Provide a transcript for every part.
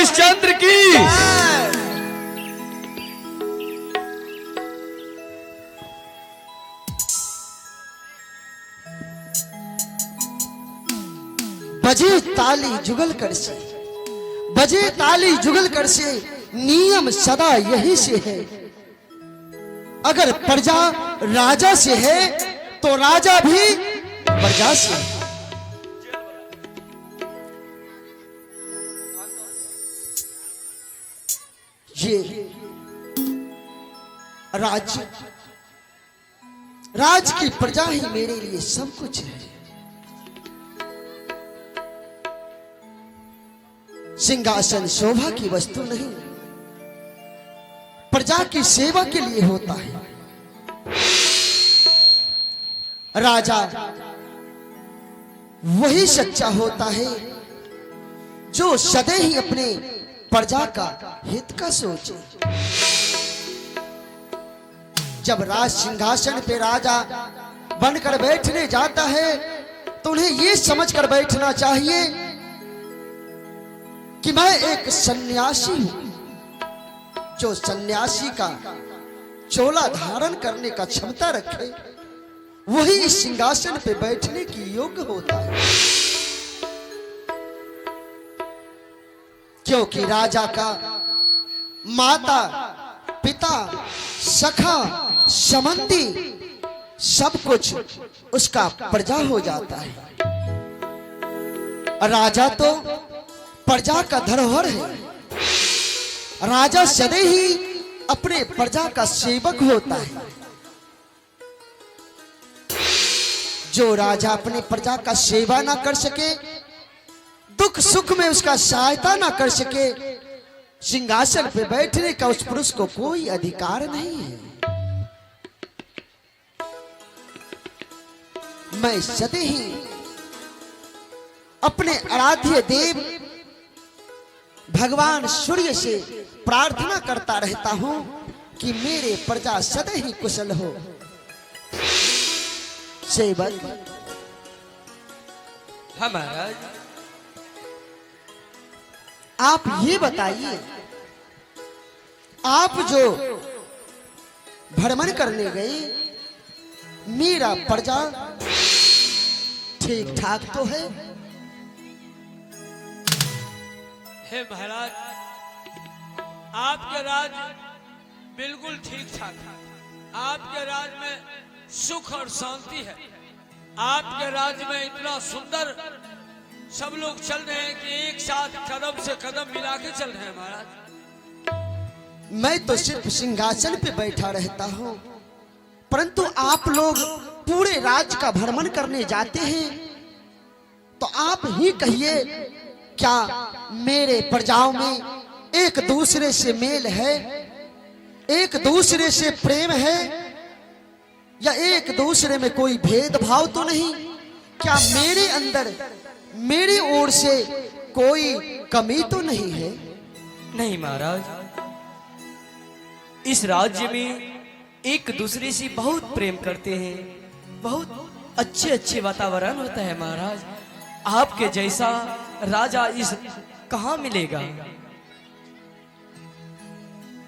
हरिश्चंद्र की। बजे ताली जुगल कर से, बजे ताली जुगल कर से, नियम सदा यही से है। अगर प्रजा राजा से है तो राजा भी प्रजा से है। ये राज की प्रजा ही मेरे लिए सब कुछ है। सिंहासन शोभा की वस्तु नहीं, प्रजा की सेवा के लिए होता है। राजा वही सच्चा होता है जो सदै ही अपने प्रजा का हित का सोचे। जब राज सिंहासन पे राजा बनकर बैठने जाता है तो उन्हें यह समझकर बैठना चाहिए कि मैं एक सन्यासी हूं, जो सन्यासी का चोला धारण करने का क्षमता रखे वही इस सिंहासन पे बैठने की योग्य होता है। क्योंकि राजा का माता पिता सखा संबंधी सब कुछ उसका प्रजा हो जाता है। राजा तो प्रजा का धरोहर है। राजा सदै ही अपने प्रजा का सेवक होता है। जो राजा अपने प्रजा का सेवा ना कर सके, दुख सुख में उसका सहायता ना कर सके, सिंहासन पे बैठने का उस पुरुष को कोई अधिकार नहीं है। मैं सदै ही अपने आराध्य देव भगवान सूर्य से प्रार्थना करता रहता हूं कि मेरे प्रजा सदै ही कुशल हो। सेवक, हाँ महाराज। आप ये बताइए, आप जो भ्रमण करने गए, मेरा प्रजा ठीक ठाक तो है? हे महाराज, आपके राज बिल्कुल ठीक ठाक है। आपके राज में सुख और शांति है। आपके राज में इतना सुंदर सब लोग चल रहे हैं कि एक साथ कदम से कदम मिला के चल रहे हैं महाराज। मैं तो सिर्फ सिंहासन पे बैठा रहता हूँ, परंतु आप लोग पूरे राज्य का भ्रमण करने जाते हैं, तो आप ही कहिए, क्या मेरे प्रजाओं में एक दूसरे से मेल है, एक दूसरे से प्रेम है, या एक दूसरे में कोई भेदभाव तो नहीं? क्या मेरे अंदर मेरी ओर से कोई कमी तो नहीं है? नहीं महाराज, इस राज्य में एक दूसरे से बहुत प्रेम करते हैं, बहुत अच्छे अच्छे वातावरण होता है महाराज। आपके जैसा राजा इस कहां मिलेगा?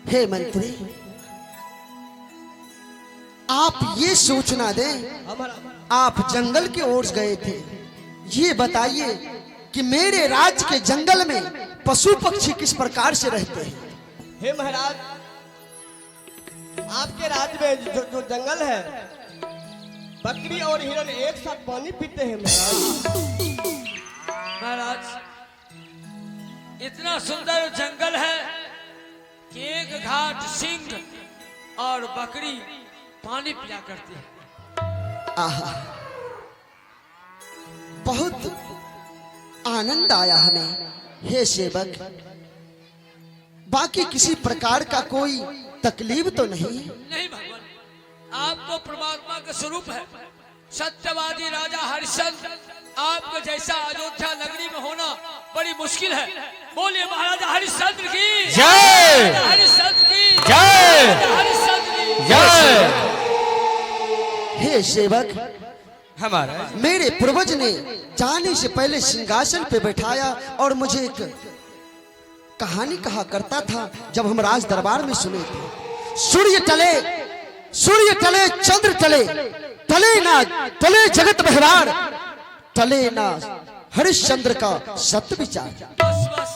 हे मंत्री, आप ये सूचना दें, आप जंगल की ओर गए थे, ये बताइए कि मेरे राज्य के जंगल में पशु पक्षी किस प्रकार से रहते हैं? हे महाराज, आपके राज्य में जो जंगल है, बकरी और हिरण एक साथ पानी पीते हैं महाराज, इतना सुंदर जंगल है कि एक घाट सिंह और बकरी पानी पिया करती है। आहा, बहुत आनंद आया हमें। हे सेवक, बाकी किसी प्रकार का कोई तकलीफ तो नहीं? नहीं भगवान, आप तो परमात्मा का स्वरूप है, सत्यवादी राजा हरिश्चंद्र। आपके जैसा अयोध्या नगरी में होना बड़ी मुश्किल है। बोलिए महाराजा हरिश्चंद्र की जय, हरिश्चंद्र की जय, हरिश्चंद्र की जय। हे सेवक, हमारा मेरे पूर्वज ने जाने से पहले सिंहासन पे बैठाया और मुझे एक कहानी कहा करता था जब हम राज दरबार में सुने थे। सूर्य टले चंद्र टले, टले ना टले जगत बहरार, टले ना हरिश्चंद्र का सत्य विचार। बस बस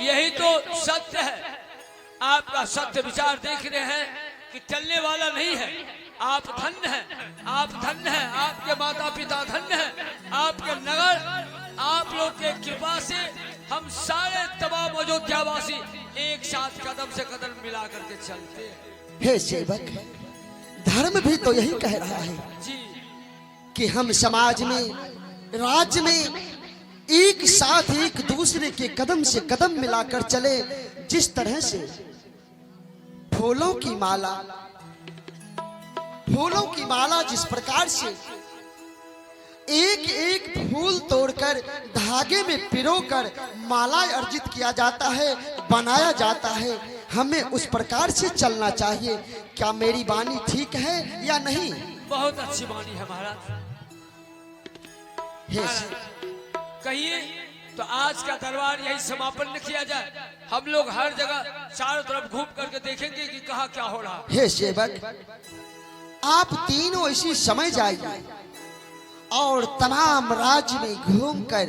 यही तो सत्य है। आपका सत्य विचार देख रहे हैं कि चलने वाला नहीं है। आप धन्य हैं, आप धन्य हैं, आपके माता पिता धन्य हैं, आपके नगर, आप लोग के कृपा से हम सारे तमाम अयोध्यावासी एक साथ कदम से कदम मिला करके चलते हैं। हे सेवक, धर्म भी तो यही कह रहा है जी कि हम समाज में, राज्य में एक साथ एक दूसरे के कदम से कदम मिलाकर चले। जिस तरह से फूलों की माला जिस प्रकार से एक एक फूल तोड़कर धागे में पिरोकर माला अर्जित किया जाता है, बनाया जाता है, हमें उस प्रकार से चलना चाहिए। क्या मेरी वाणी ठीक है या नहीं? बहुत अच्छी वाणी है महाराज। हे कहिए तो आज का दरबार यही समापन न किया जाए। हम लोग हर जगह चारों तरफ घूम करके देखेंगे कि कहाँ क्या हो रहा। हे सेवक, आप तीनों इसी समय जाइए और तमाम राज्य में घूमकर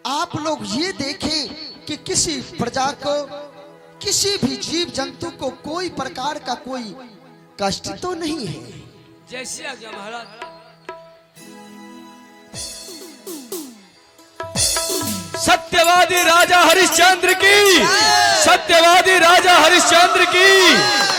आप लोग ये देखें कि किसी प्रजा को, किसी भी जीव जंतु को कोई प्रकार का कोई कष्ट तो नहीं है। जैसे आज्ञा महाराज। सत्यवादी राजा हरिश्चंद्र की, सत्यवादी राजा हरिश्चंद्र की।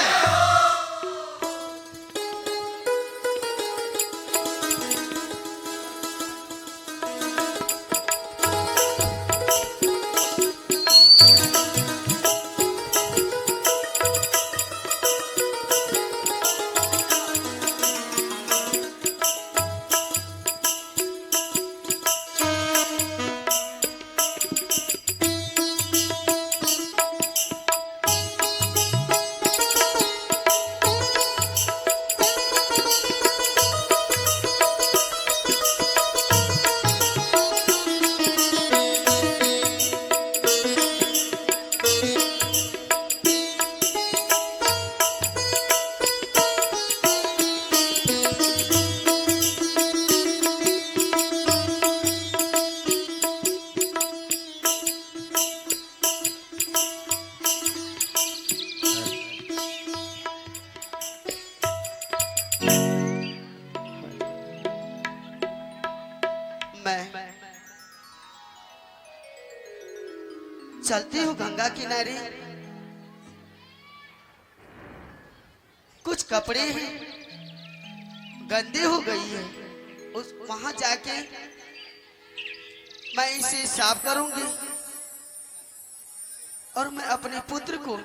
चलती हूँ गंगा किनारे, कुछ कपड़े हैं गंदे हो गई है, उस वहां जाके मैं इसे साफ करूंगी और मैं अपने पुत्र को,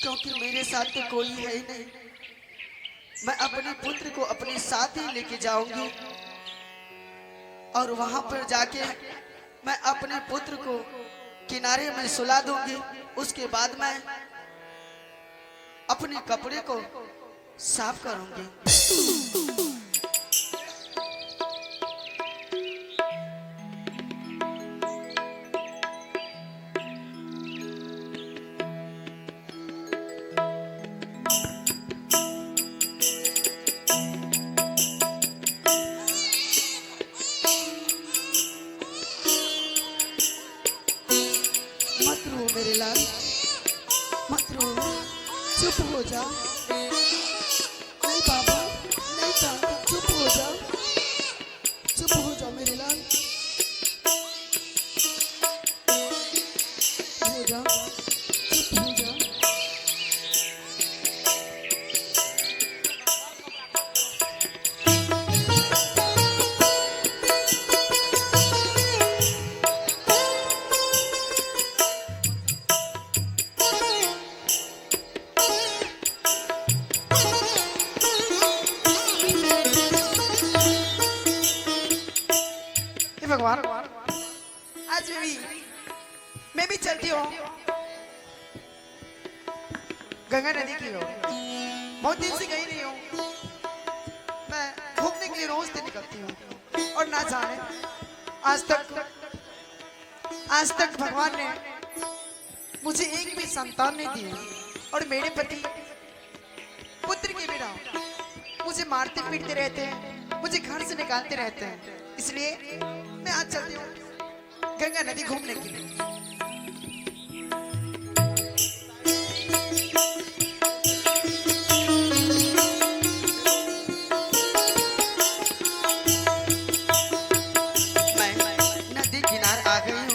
क्योंकि मेरे साथ तो कोई है ही नहीं, मैं अपने पुत्र को अपने साथ ही लेके जाऊंगी और वहां पर जाके मैं अपने पुत्र को किनारे में सुला दूंगी। उसके बाद मैं अपने कपड़े को साफ करूंगी। मत रो मेरे लाल, मत रो, चुप हो जा। नहीं बाबा, नहीं बाबा, चुप हो जा, चुप हो जा मेरे लाल, हो जा, चुप हो जा। भगवान, आज मैं भी चलती हूँ गंगा नदी की ओर। बहुत दिन से गई नहीं हूँ, मैं घूमने के लिए रोज दिन निकलती हूँ और ना जाने आज तक आज तक भगवान ने मुझे एक भी संतान नहीं दी और मेरे पति पुत्र के बिना मुझे मारते पीटते रहते हैं, मुझे घर से निकालते रहते हैं। इसलिए मैं आज चलती हूँ गंगा नदी घूमने के लिए। मैं नदी किनारे आ गई हूँ।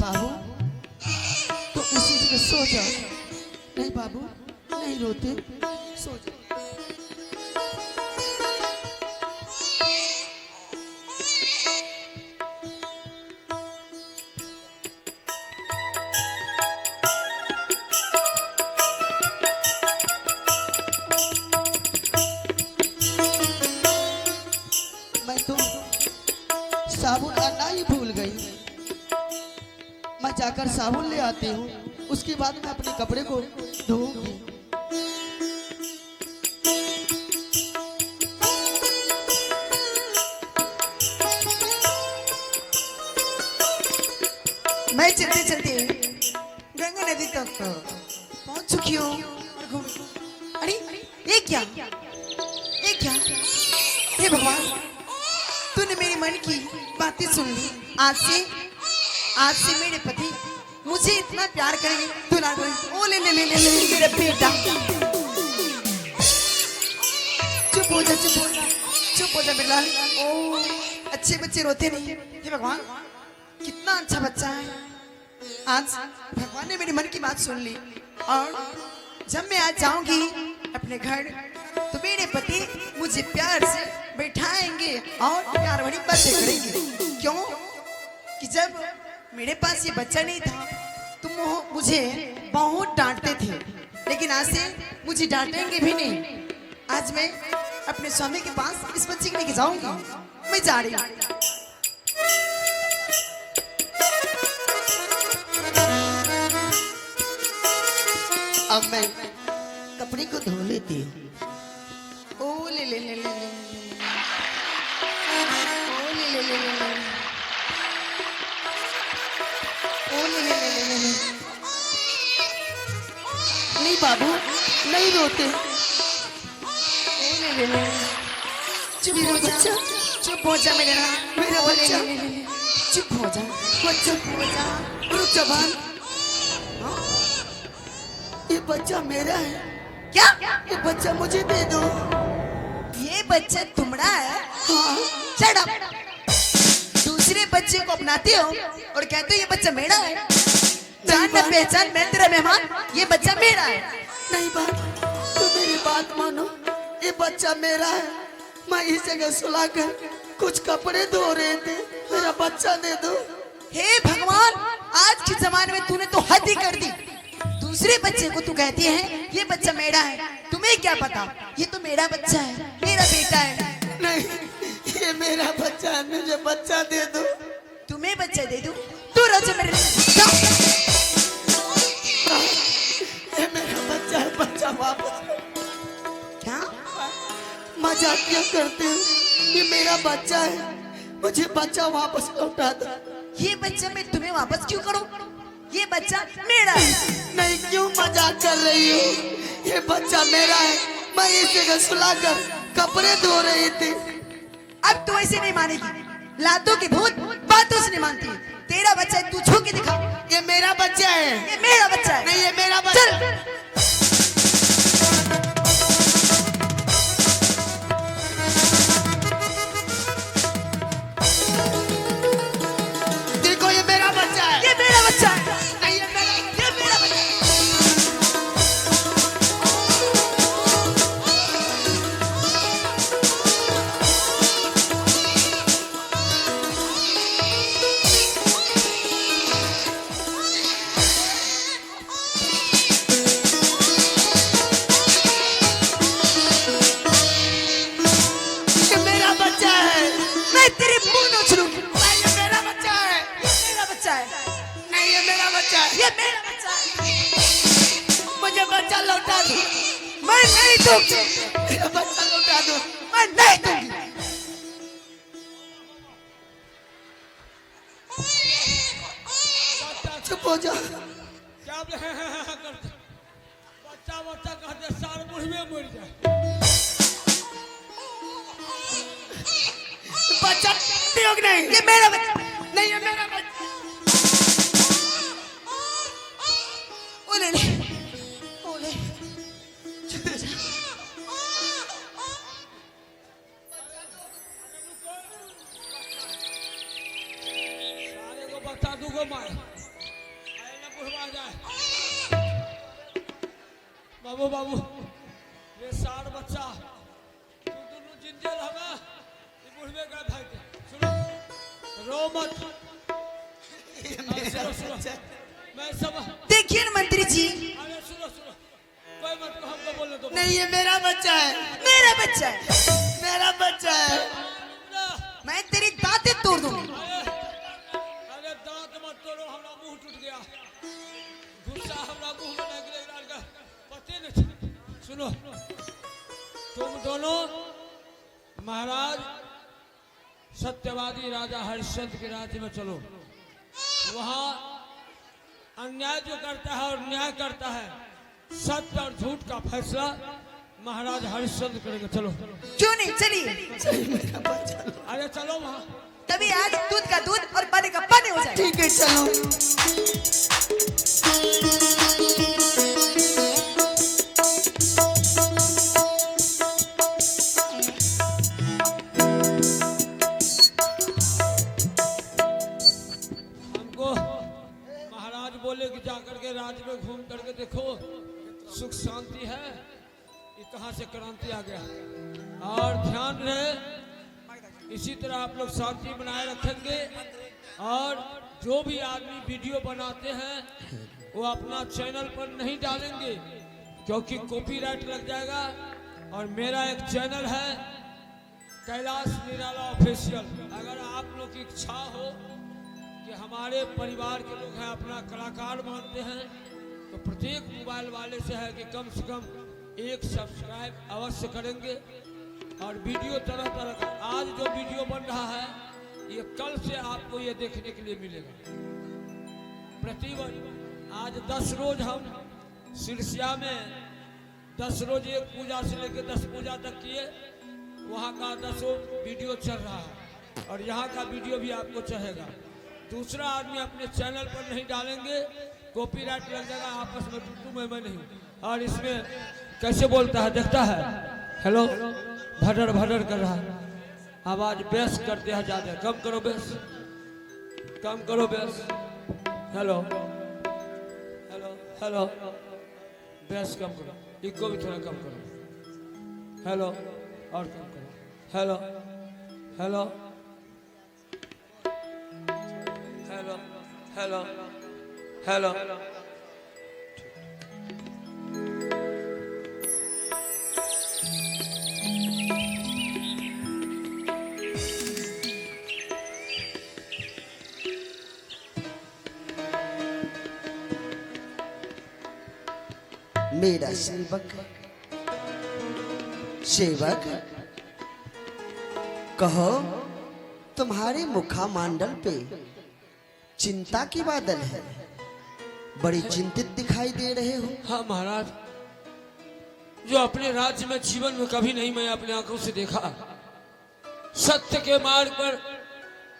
बाबू तो इसी जगह सो जाओ। नहीं बाबू, नहीं रोते, सो जाओ। मैं तो साबुन लाना ही भूल गई। मैं जाकर साबुन ले आती हूँ, उसके बाद मैं अपने कपड़े को धोऊंगी। मैं चलते चलते गंगा नदी तक पहुंच चुकी हूँ और घूम। अरे ये क्या, ये क्या? हे भगवान, तूने मेरी मन की बातें सुन ली। आज से मेरे पति मुझे इतना प्यार करेंगे। दुलार करेंगे। ओ ले ले ले ले ले मेरा बेटा। चुप हो जा, चुप हो जा, चुप हो जा मेरे लाल। ओ अच्छे बच्चे रोते नहीं। हे भगवान, कितना अच्छा बच्चा है। आज भगवान ने मेरी मन की बात सुन ली और जब मैं आज जाऊंगी अपने घर तो मेरे पति मुझे प्यार से बैठाएंगे और प्यार भरी बातें करेंगे। क्यों कि जब मेरे पास ये बच्चा नहीं था तुम मुझे बहुत डांटते थे, लेकिन आज से मुझे डांटेंगे भी नहीं। आज मैं अपने स्वामी के पास इस बच्चे को लेके जाऊंगी। मैं जा रही हूँ। अब मैं कपड़े को धो लेती हूँ। ओ ले ले ले ले ले ले। ओ ले ले ले ले ले। ओ ले ले ले ले ले। नहीं बाबू, नहीं रोते। ओ ले ले ले। चुप हो जा, चुप हो जा मेरे नाम, मेरा बच्चा। चुप हो जा, चुप हो जा। रुक जवान, ये बच्चा मेरा है। क्या? ये बच्चा मुझे दे दो। ये बच्चा तुम्हारा है? हाँ। Shut up! दूसरे बच्चे को अपनाते हो और कहते हो ये बच्चा मेरा है। जान न पहचान, मैं तेरा मेहमान, ये बच्चा मेरा है। नहीं बात, तू मेरी बात मानो। ये बच्चा मेरा है। मैं इस जगह सुलाकर कुछ कपड़े धो रहे थे, मेरा बच्चा दे दो। हे भगवान, आज के जमाने में तूने तो हद ही कर दी। दूसरे बच्चे को तू कहती है ये बच्चा मेरा है। तुम्हें क्या पता ये तो मेरा बच्चा है, मेरा बेटा है। नहीं, ये मेरा बच्चा है, मुझे बच्चा दे दो। तुम्हें बच्चा दे दूं? तू रोज मेरे जाओ। ये मेरा बच्चा है, बच्चा वापस। क्या मजाक क्यों करते हो? ये मेरा बच्चा है, मुझे बच्चा वापस लौटा दो। ये बच्चा मैं तुम्हें वापस क्यों करूं? ये बच्चा मेरा है। नहीं, क्यों मजाक कर रही हो? ये बच्चा मेरा है। मैं इस जगह सुलाकर कपड़े धो रही थी। अब तू ऐसे नहीं मानेगी। लातों की भूत बातों से नहीं मानती। तेरा बच्चा है, तू छू के दिखा। ये मेरा बच्चा है। ये मेरा बच्चा है। नहीं, ये मेरा बच्चा है। चल। देखो, ये मेरा बच्चा है। ये मेरा बच्चा है। नहीं, ये मेरा बच्चा है। ये मेरा बच्चा है। ये मेरा बच्चा है। मुझे बच्चा लौटा दो। मैं नहीं दूंगी, मेरा बच्चा लौटा दो, मैं नहीं दूंगी। चुप हो जा। क्या करते बच्चा बच्चा कहते साल बुढ़वे मर जाए। बच्चा नहीं, ये मेरा बच्चा नहीं, ये मेरा बच्चा। ओले ले, ओले, चुप हो जा। सारे को बच्चा दूगो मार बुढ़वा जाए। बाबू बाबू ये सार बच्चा तू दोनों जिंदे हमें ये बुढ़वे का भाई के सुनो रो मत। सुनो सुनो मैं सब देखिए ना मंत्री जी, अरे सुनो सुनो कोई मत को हमको बोलने दो। नहीं ये मेरा बच्चा है, मेरा बच्चा है, मेरा बच्चा है। मैं तेरी दांतें तोड़ दूंगी। अरे दांत मत तोड़ो, हमारा मुंह टूट गया। गुस्सा हमारा मुंह में लग गया, पते नहीं। सुनो तुम दोनों महाराज सत्यवादी राजा हरिश्चंद्र के राज्य में चलो। वहां अन्याय जो करता है और न्याय करता है, सत्य और झूठ का फैसला महाराज हरिश्चंद्र करेंगे। चलो क्यों नहीं, चलिए। अरे चलो वहां, तभी आज दूध का दूध और पानी का पानी हो जाए। ठीक है चलो। हमको महाराज बोले कि जाकर के राज्य में घूम करके देखो सुख शांति है, ये कहां से क्रांति आ गया। और ध्यान रहे इसी तरह आप लोग शांति बनाए रखेंगे। और जो भी आदमी वीडियो बनाते हैं वो अपना चैनल पर नहीं डालेंगे क्योंकि कॉपीराइट लग जाएगा। और मेरा एक चैनल है कैलाश निराला ऑफिशियल। अगर आप लोग की इच्छा हो कि हमारे परिवार के लोग हैं, अपना कलाकार मानते हैं, तो प्रत्येक मोबाइल वाले से है कि कम से कम 1 सब्सक्राइब अवश्य करेंगे। और वीडियो तरह तरह का आज जो वीडियो बन रहा है ये कल से आपको ये देखने के लिए मिलेगा। प्रतिवर्ष आज 10 रोज हम सिरसिया में 10 रोज एक पूजा से लेकर 10 पूजा तक किए। वहाँ का 10 वीडियो चल रहा है और यहाँ का वीडियो भी आपको चलेगा। दूसरा आदमी अपने चैनल पर नहीं डालेंगे, कॉपीराइट लग जाएगा। आपस में तू मैं नहीं। और इसमें कैसे बोलता है देखता है, हेलो भडर भडर कर रहा है, आवाज बेस करते हैं ज्यादा। कम करो बेस, कम करो base. Hello hello hello base कम करो, इको भी थोड़ा कम करो। हेलो और कम करो। Hello hello hello hello hello मेरा सेवक सेवक कहो, तुम्हारे मुखामंडल पे चिंता की बादल है, बड़ी चिंतित दिखाई दे रहे हो। हाँ महाराज, जो अपने राज्य में जीवन में कभी नहीं मैं अपने आंखों से देखा। सत्य के मार्ग पर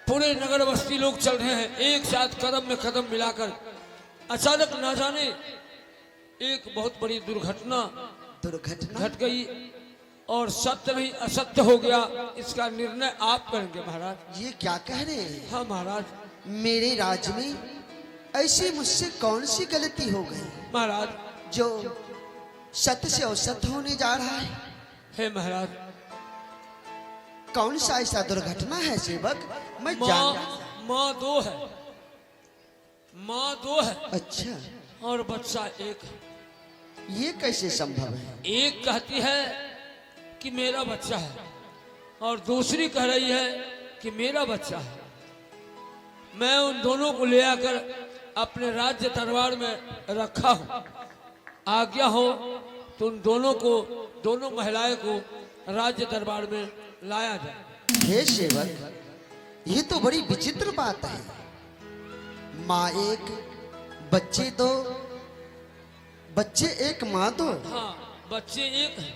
पूरे नगर बस्ती लोग चल रहे हैं, एक साथ कदम में कदम मिलाकर। अचानक ना जाने एक बहुत बड़ी दुर्घटना घट गई और सत्य नहीं असत्य हो गया। इसका निर्णय आप करेंगे महाराज। ये क्या कह रहे हैं? हाँ महाराज। मेरे राज्य में ऐसी मुझसे कौन सी गलती हो गई महाराज जो सत्य से असत्य होने जा रहा है? हे महाराज, कौन सा ऐसा दुर्घटना है सेवक? मैं जान। माँ दो है, माँ दो है। अच्छा, और बच्चा एक है। ये कैसे संभव है? एक कहती है कि मेरा बच्चा है और दूसरी कह रही है कि मेरा बच्चा है। मैं उन दोनों को ले आकर अपने राज्य दरबार में रखा हूं। आज्ञा हो तो उन दोनों को, दोनों महिलाएं को राज्य दरबार में लाया जाए। हे सेवक, ये तो बड़ी विचित्र बात है। माँ एक, बच्चे दो, बच्चे एक माँ दो। हाँ, बच्चे एक हैं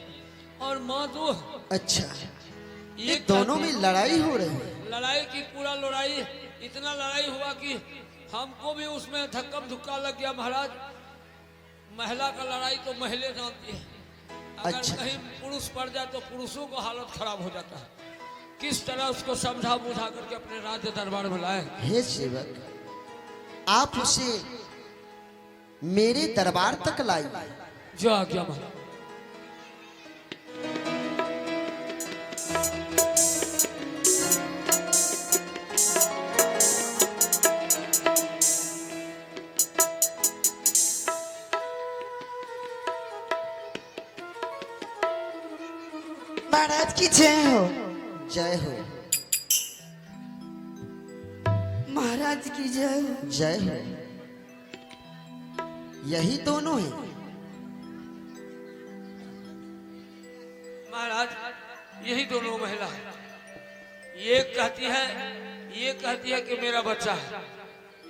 और माँ दो है। अच्छा, ये दोनों में लड़ाई हो रही है। लड़ाई की पूरा लड़ाई, इतना लड़ाई हुआ कि हमको भी उसमें धक्कम धुक्का लग गया महाराज। महिला का लड़ाई तो महिला जानती है, अगर अच्छा। कहीं पुरुष पड़ जाए तो पुरुषों को हालत खराब हो जाता है। किस तरह उसको समझा बुझा करके अपने राज्य दरबार में लाए। हे सेवक, आप उसे मेरे दरबार तक लाई। जो आ गया महाराज। महाराज की जय हो। जय हो, महाराज की जय हो। जय हो। यही दोनों हैं। महाराज, यही दोनों महिला है। ये कहती है कि मेरा बच्चा है,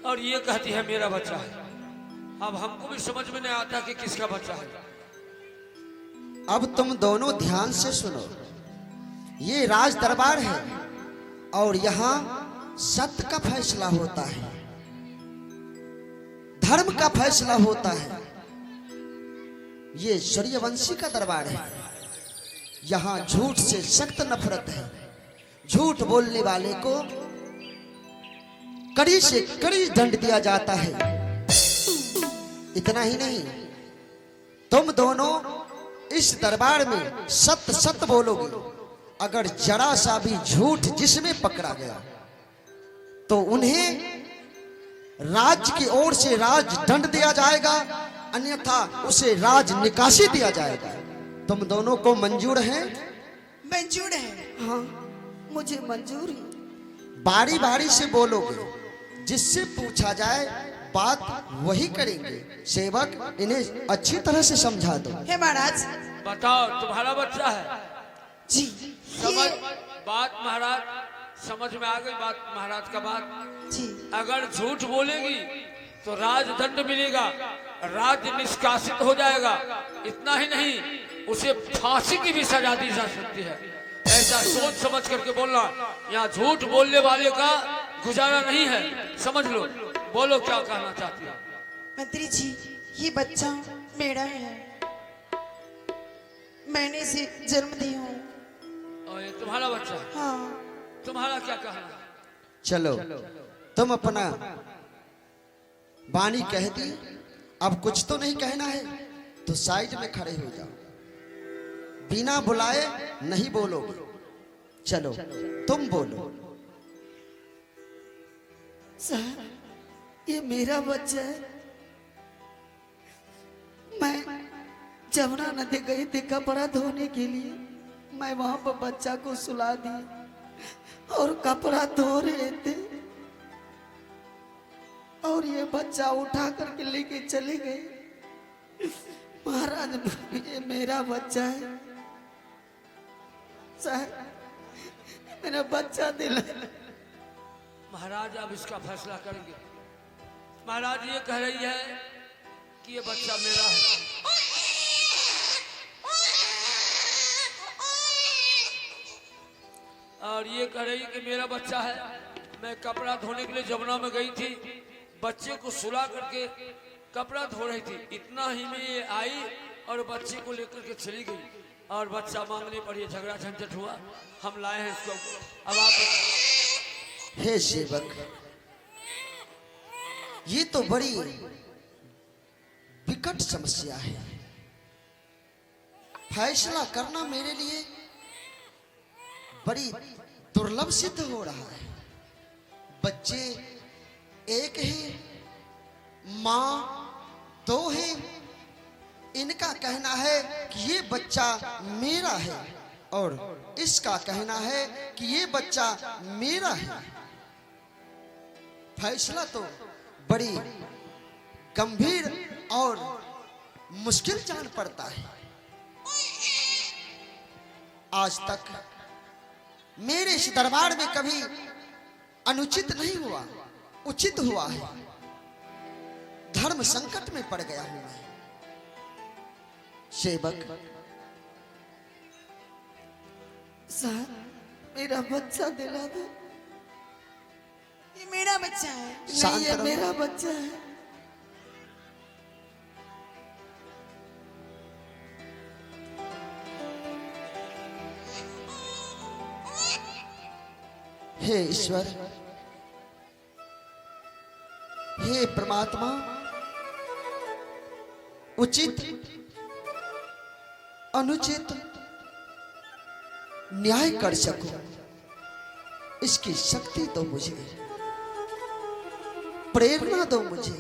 और ये कहती है मेरा बच्चा है। अब हमको भी समझ में नहीं आता कि किसका बच्चा है। अब तुम दोनों ध्यान से सुनो। ये राज दरबार है और यहाँ सत्य का फैसला होता है, धर्म का फैसला होता है। ये सूर्यवंशी का दरबार है। यहाँ झूठ से सख्त नफरत है। झूठ बोलने वाले को कड़ी से कड़ी दंड दिया जाता है। इतना ही नहीं, तुम दोनों इस दरबार में सत्य सत्य बोलोगे। अगर जरा सा भी झूठ जिसमें पकड़ा गया तो उन्हें राज्य की ओर से राज दंड दिया जाएगा, अन्यथा उसे राज निकासी दिया जाएगा। तुम दोनों को मंजूर है? मंजूर है। हाँ, मुझे मंजूर है। बारी बारी से बोलोगे, जिससे पूछा जाए बात वही करेंगे। सेवक, इन्हें अच्छी तरह से समझा दो। हे महाराज। बताओ, तुम्हारा बच्चा है? जी, समझ ये बात महाराज, समझ में आ गई बात महाराज का बात। जी, अगर झूठ बोलेगी तो राजदंड मिलेगा, राज्य निष्कासित हो जाएगा। इतना ही नहीं, उसे फांसी की भी सजा दी जा सकती है। ऐसा सोच समझ करके बोलना। यहाँ झूठ बोलने वाले का गुजारा नहीं है, समझ लो। बोलो, क्या कहना चाहती हो? मंत्री जी, ये बच्चा मेरा है। मैंने इसे जन्म दी हूँ। और ये तुम्हारा बच्चा है? हाँ। तुम्हारा क्या कहना? चलो, तुम अपना वाणी कह दी। अब कुछ तो नहीं कहना है तो साइड में खड़े हो जाओ। बिना बुलाए नहीं बोलोगे। चलो, तुम बोलो। सर, ये मेरा बच्चा है। मैं जमुना नदी गई थी कपड़ा धोने के लिए। मैं वहां पर बच्चा को सुला दी और कपड़ा धो रहे थे, और ये बच्चा उठा करके लेके चले गए। महाराज, ये मेरा बच्चा है। सर, मेरा बच्चा दिला। महाराज, अब इसका फैसला करेंगे। महाराज ये कह रही है कि ये बच्चा मेरा है। और ये कह रही है कि मेरा बच्चा है। मैं कपड़ा धोने के लिए जमुना में गई थी, बच्चे को सुला करके कपड़ा धो रही थी। इतना ही में ये आई और बच्चे को लेकर के चली गई, और बच्चा मांगने पर ये झगड़ा झंझट हुआ। हम लाए हैं इसको। अब आप। हे सेवक, ये तो बड़ी विकट समस्या है। फैसला करना मेरे लिए बड़ी दुर्लभ सिद्ध हो रहा है। बच्चे एक है, माँ दो है। इनका कहना है कि ये बच्चा मेरा है, और इसका कहना है कि ये बच्चा मेरा है। फैसला तो बड़ी गंभीर और मुश्किल जान पड़ता है। आज तक मेरे इस दरबार में कभी अनुचित नहीं हुआ, उचित हुआ है। धर्म संकट में पड़ गया हूं मैं। सेवक, साहब मेरा बच्चा दिला दो। ये मेरा बच्चा है। शांत नहीं, ये रहो। मेरा बच्चा है। हे ईश्वर, हे परमात्मा, उचित अनुचित न्याय कर सको, इसकी शक्ति दो मुझे, प्रेरणा दो मुझे।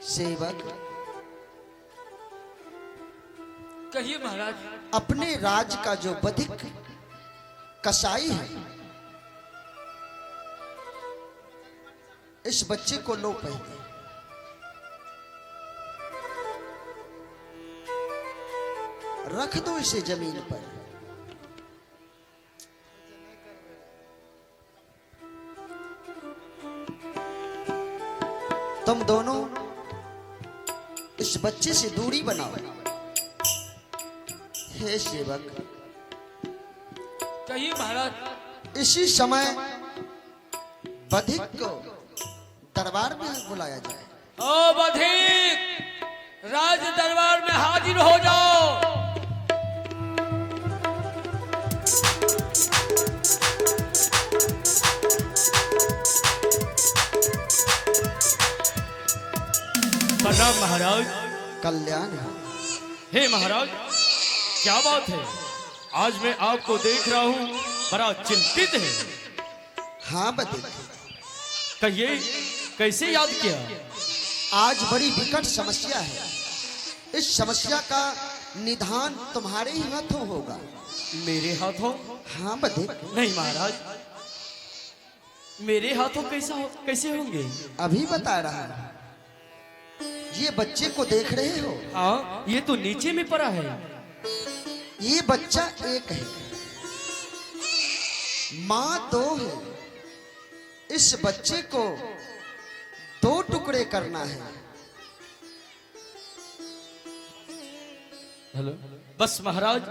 सेवक, कहिए महाराज। अपने राज का जो बधिक कसाई है, इस बच्चे को लो पहले, रख दो इसे जमीन पर। तुम दोनों इस बच्चे से दूरी बनाओ। हे सेवक, कहिए महाराज। इसी समय बधिक को दरबार में बुलाया जाए। ओ बधिक, राज दरबार में हाजिर हो जाओ। प्रणाम महाराज। कल्याण हो। हे महाराज, क्या बात है, आज मैं आपको देख रहा हूँ बड़ा चिंतित है। हाँ बधिक, कहिए कैसे याद किया? आज बड़ी विकट समस्या है। इस समस्या का निदान तुम्हारे ही हाथों होगा। मेरे हाथों? हाँ बधिक। नहीं महाराज, मेरे हाथों कैसे होंगे? अभी बता रहा हूं। ये बच्चे को देख रहे हो? हाँ, ये तो नीचे में पड़ा है। ये बच्चा एक है, माँ दो है। इस बच्चे को दो टुकड़े करना है। हेलो, बस महाराज,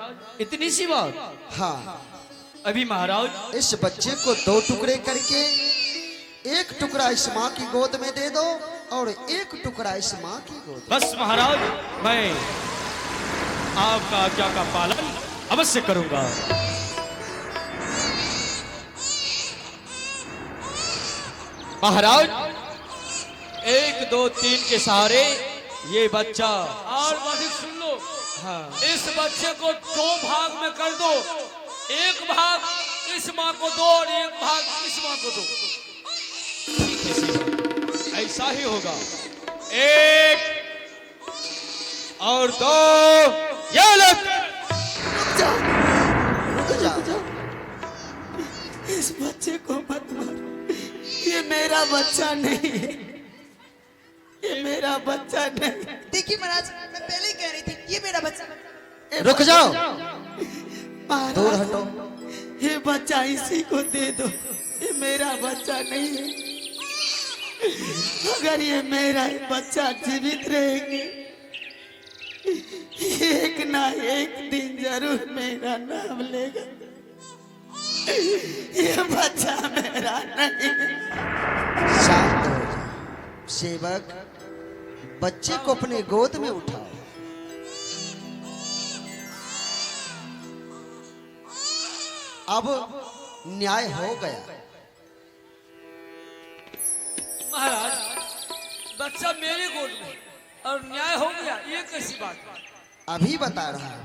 इतनी सी बात? हाँ, अभी महाराज, इस बच्चे को दो टुकड़े करके एक टुकड़ा इस माँ की गोद में दे दो और एक टुकड़ा इस माँ की गोद में। बस महाराज, मैं आपका आज्ञा का पालन अवश्य करूंगा। महाराज, 1 2 3 के सहारे ये बच्चा। और बधिक सुन लो। हाँ, इस बच्चे को 2 भाग में कर दो। एक भाग इस माँ को दो और एक भाग इस माँ को दो। ठीक है सेवक, ऐसा ही होगा। 1 और 2, ये लो। रुक जा। इस बच्चे को मत मार। ये मेरा बच्चा नहीं है। ये मेरा बच्चा नहीं। देखिए महाराज, मैं पहले ही कह रही थी, ये मेरा बच्चा। रुक जाओ, महाराज, दूर हटो। ये बच्चा इसी को दे दो। ये मेरा बच्चा नहीं है। अगर ये मेरा बच्चा जीवित रहेंगे, एक ना एक दिन जरूर मेरा नाम लेगा। ये बच्चा मेरा नहीं है। शांत हो जाओ। सेवक, बच्चे को अपने गोद में उठाओ। अब न्याय हो गया। महाराज, बच्चा मेरे गोद में और न्याय हो गया, ये कैसी बात? अभी बता रहा हूं।